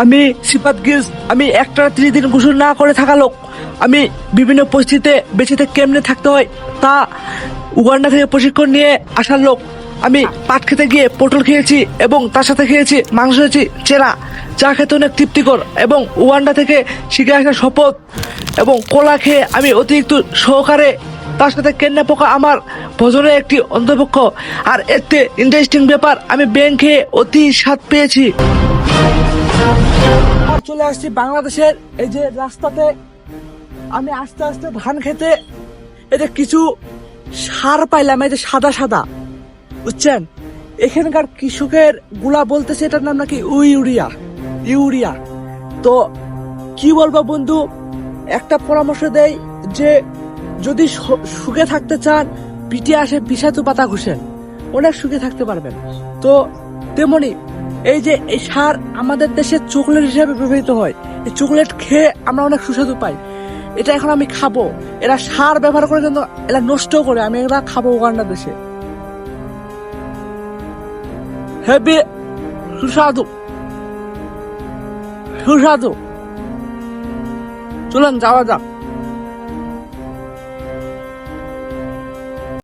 আমি সিফাত গিলস, আমি একটা 30 দিন গোসল না করে থাকা লোক। আমি বিভিন্ন পরিস্থিতিতে বেঁচে থেকে কেমনে থাকতে হয় তা উগান্ডা থেকে প্রশিক্ষণ নিয়ে আসার লোক। আমি পাট খেতে গিয়ে পটল খেয়েছি এবং তার সাথে খেয়েছি মাংস, খেয়েছি চেরা, যা খেতে অনেক তৃপ্তিকর, এবং উগান্ডা থেকে শিখে আসা শপথ এবং কলা খেয়ে আমি অতিরিক্ত সহকারে, তার সাথে কেন্না পোকা আমার ভোজনের একটি অন্তর্পক্ষ। আর এতে ইন্টারেস্টিং ব্যাপার, আমি ব্যাং খেয়ে অতি স্বাদ পেয়েছি। আর চলে আসছি বাংলাদেশের এই যে রাস্তাতে। আমি আস্তে আস্তে ধান খেতে এটা কিছু সার পাইলাম, এই যে সাদা সাদা, বুঝছেন? এখানকার কৃষকের গুলা বলতেছে এটার নাম নাকি ইউরিয়া। ইউরিয়া তো কি বলবো বন্ধু, একটা পরামর্শ দেই যে যদি সুখে থাকতে চান, পিঠে আসে বিষাতু পাতা ঘুষেন, অনেক সুখে থাকতে পারবেন। তো তেমনি এই যে এই সার আমাদের দেশে চকলেট হিসেবে ব্যবহৃত হয়, এই চকলেট খেয়ে আমরা অনেক সুস্বাদু পাই। এটা এখন আমি খাবো, এরা সার ব্যবহার করে কিন্তু এরা নষ্ট করে, আমি এরা খাবো উগান্ডা দেশে। হেভি সুস্বাদু, সুস্বাদু। চলেন যাওয়া যাক।